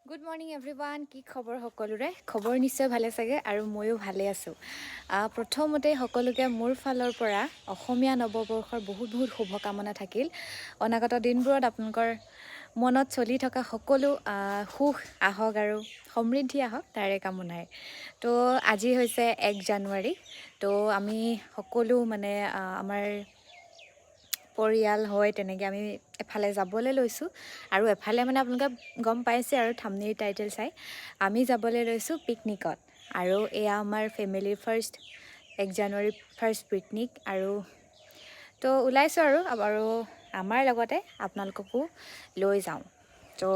Good morning everyone. কি খবৰ সকলোৰে? খবৰ নিশ্চয় ভালে চাগে আৰু ময়ো ভালে আছোঁ। প্ৰথমতে সকলোকে মোৰ ফালৰ পৰা অসমীয়া নৱবৰ্ষৰ বহুত শুভকামনা থাকিল। অনাগত দিনবোৰত আপোনালোকৰ মনত চলি থকা সকলো সুখ আহক আৰু সমৃদ্ধি আহক তাৰে কামনাৰে। তো আজি হৈছে 1 জানুৱাৰী। তো আমি সকলো আমাৰ পৰিয়াল হয় তেনেকৈ আমি এফালে যাবলৈ লৈছোঁ আৰু এফালে আপোনালোকে গম পাইছে আৰু থাম্বনেইল টাইটেল চাই আমি যাবলৈ লৈছোঁ পিকনিকত। আৰু এয়া আমাৰ ফেমিলিৰ 1 জানুৱাৰী ফাৰ্ষ্ট পিকনিক আৰু তো ওলাইছোঁ আৰু আমাৰ লগতে আপোনালোককো লৈ যাওঁ। তো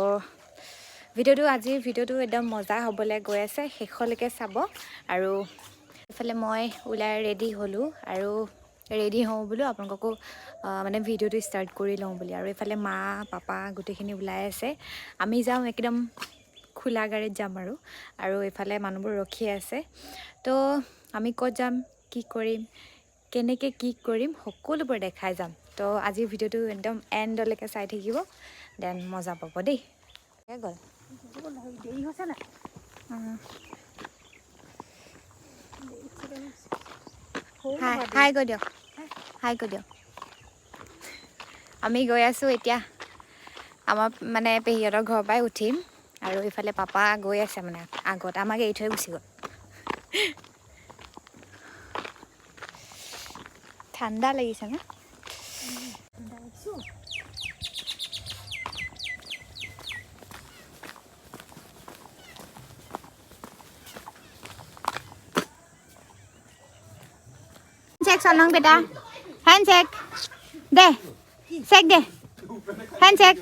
আজিৰ ভিডিঅ'টো একদম মজা হ'বলৈ গৈ আছে, শেষলৈকে চাব। আৰু এইফালে মই ওলাই ৰেডি হ'লোঁ আৰু ৰেডি হওঁ বোলো আপোনালোককো ভিডিঅ'টো ষ্টাৰ্ট কৰি লওঁ বুলি। আৰু এইফালে মা পাপা গোটেইখিনি ওলাই আছে। আমি যাওঁ একদম খোলা গাড়ীত যাম আৰু এইফালে মানুহবোৰ ৰখি আছে। তো আমি ক'ত যাম, কি কৰিম, কেনেকৈ কি কৰিম সকলোবোৰ দেখাই যাম। তো আজিৰ ভিডিঅ'টো একদম এণ্ডলৈকে চাই থাকিব, দেন মজা পাব দেই। গ'ল দেৰি হৈছে নাই? হাই কৈ দিয়ক, হাই কৈ দিয়ক। আমি গৈ আছোঁ এতিয়া আমাৰ পেহীহঁতৰ ঘৰৰ পৰাই উঠিম আৰু ইফালে পাপা গৈ আছে আগত, আমাক এৰি থৈ গুচি গ'ল। ঠাণ্ডা লাগিছে ন? চেক চনং বেটা, হেণ্ড চেক দে, চেক দে, handshake.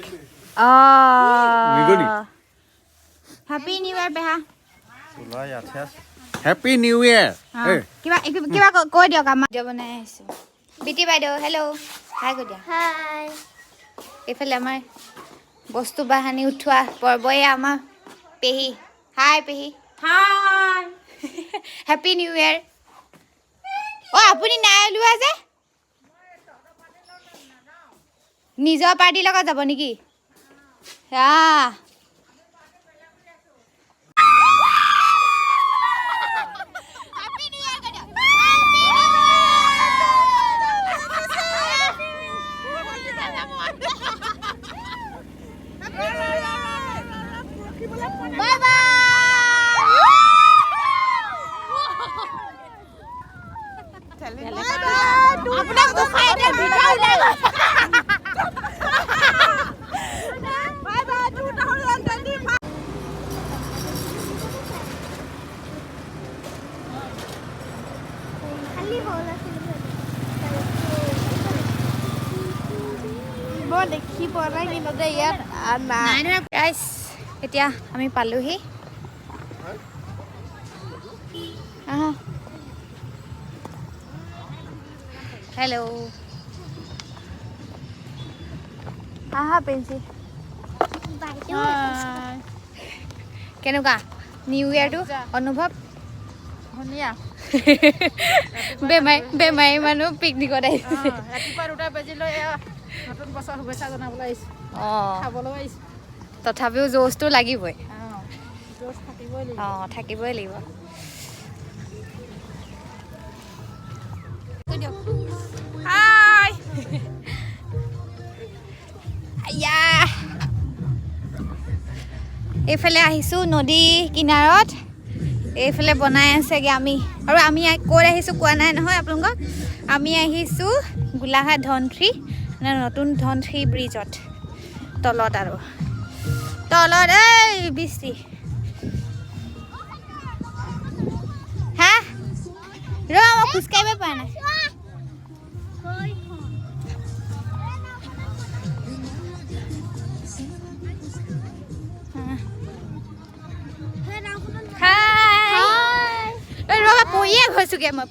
Happy new year পেহা। Happy new year. কিবা কৈ দিয়ক। আমাৰ ভিডিঅ' বনাই আহিছোঁ। বিটি বাইদেউ হেল্ল', হাই কৈ দিয়া। হাই। এইফালে আমাৰ বস্তু বাহানি উঠোৱা পৰ্বয়ে আমাৰ পেহী। হাই পেহী। হাই। Happy new year. আপুনি নাই ওলোৱা যে? নিজৰ পাৰ্টিৰ লগত যাব নেকি? দেখি পোৱা নাই কিন্তু ইয়াত গাইছ, এতিয়া আমি পালোহি। হেল্ল', পেঞ্চি কেনেকুৱা নিউ ইয়াৰটো অনুভৱ? ধুনীয়া। বেমাৰী মানুহ পিকনিকত আহিছে। ৰাতিপুৱা 2টা বাজিলৈ নতুন বছৰ শুভেচ্ছা জনাবলৈ আহিছোঁ, খাবলৈ আহিছোঁ। তথাপিও জোচটো লাগিবই। জোচ থাকিবই লাগিব। থাকিবই লাগিব। এইফালে আহিছোঁ নদী কিনাৰত, এইফালে বনাই আছেগৈ আমি ক'ত আহিছোঁ কোৱা নাই নহয় আপোনালোকক। আমি আহিছোঁ গোলাঘাট ধনশ্ৰী নতুন ধনশ্ৰী ব্ৰিজত তলত এই বৃষ্টি মই খোজকাঢ়িব পৰা নাই।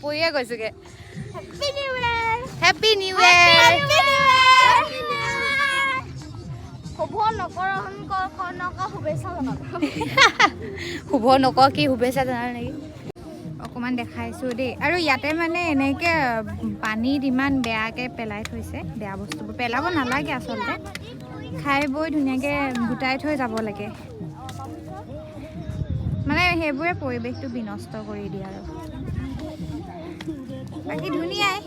পৰিয়ে গৈছোগে। হেপী নিউ ইয়াৰ। শুভ নকৰ কি শুভেচ্ছা জনাল নেকি? অকণমান দেখাইছোঁ দেই। আৰু ইয়াতে এনেকৈ পানীত ইমান বেয়াকৈ পেলাই থৈছে, বেয়া বস্তুবোৰ পেলাব নালাগে আচলতে, খাই বৈ ধুনীয়াকৈ গোটাই থৈ যাব লাগে। সেইবোৰে পৰিৱেশটো বিনষ্ট কৰি দিয়ে আৰু বাকী ধুনীয়াই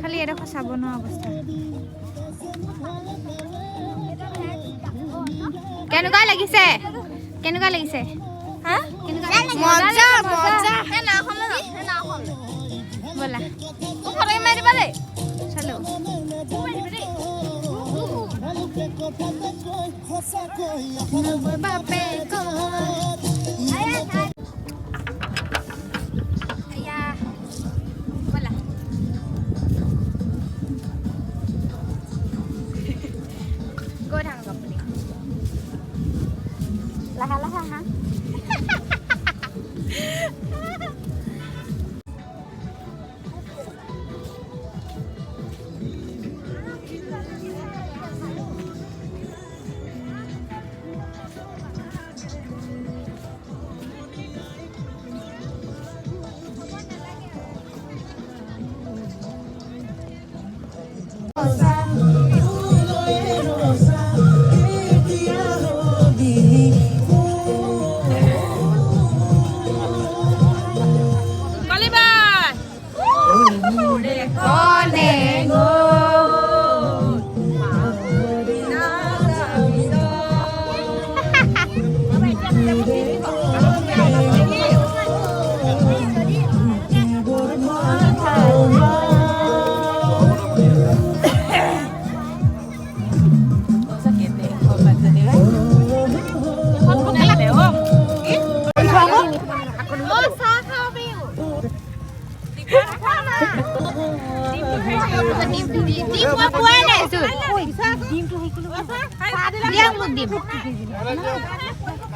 খালি এডোখৰ চাব নোৱাৰা অৱস্থা কেনেকুৱা লাগিছে হা মজা ব'লা ফটো মাৰি দিবা দেই চলো গৈ থাকক আপুনি লাহে লাহে আহা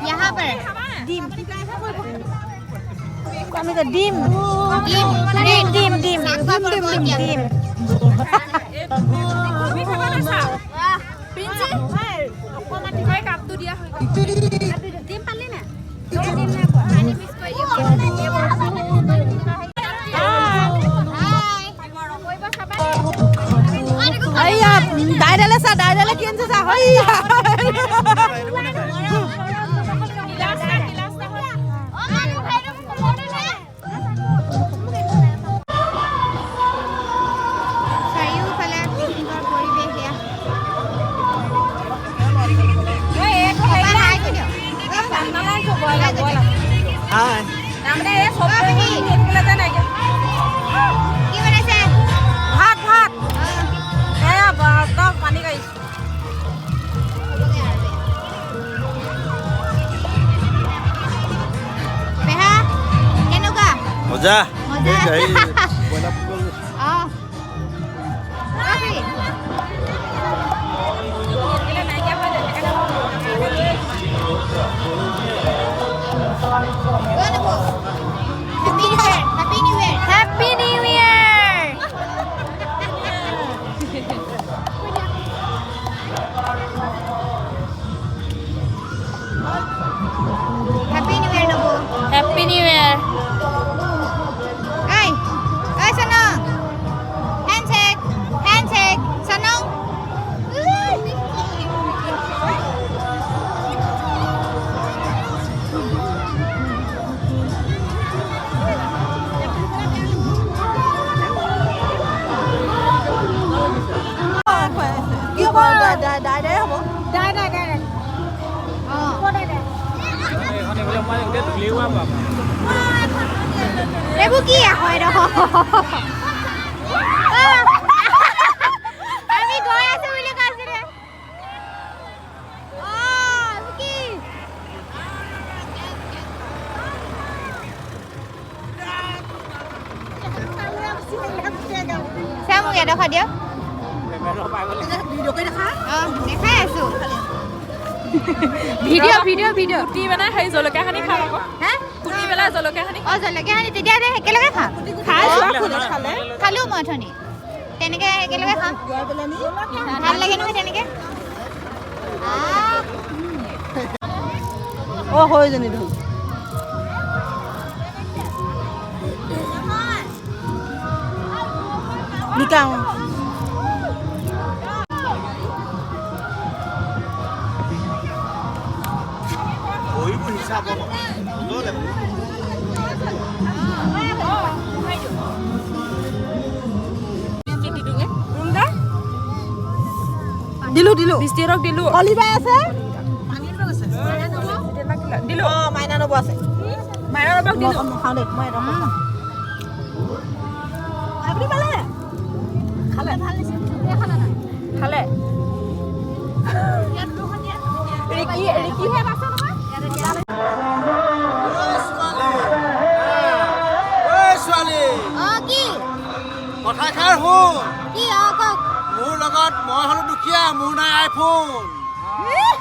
यहाँ पर डिम कमी तो डिम डिम डिम डिम डिम डायरेला किन सा मजा Happy New Year! Happy New Year, Nobu. Happy New Year. Hey, hey, Sanong. Handshake, handshake, Sanong. Ibu ki aku ada. Kami goya sebelum kasih deh. Oh, Ibu ki. Saya mau ada kah dia? দেখাই আছো video' কুটি মানে সেই জলকীয়া খানি খাম আকৌ হা কুটি পেলাই জলকীয়া খানি জলকীয়া খানি তেতিয়া একেলগে খাম খালো মই অথনি তেনেকে একেলগে খাম ভাল লাগে নহয় তেনেকে হৈ জনী ধুই নিকাও Oi, দিলো বৃষ্টিহঁতক দিলো কলিবাই আছে দিলো মাইনা নব আছে মাইনা ৰবক দিলো খাওঁ দেই মই আপুনি পালে খালে ভাল খালে ৰিকিহে আছে কথাষাৰ শুন মোৰ লগত মই হ'লো দুখীয়া মোৰ নাই আইফোন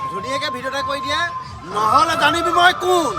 ধুনীয়াকে ভিডিঅ'টা কৈ দিয়া নহ'লে জানিবি মই কোন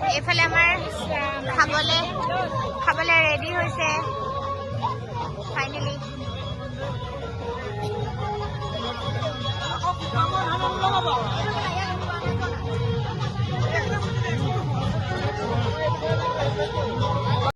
এইফালে আমাৰ খাবলে ৰেডি হৈছে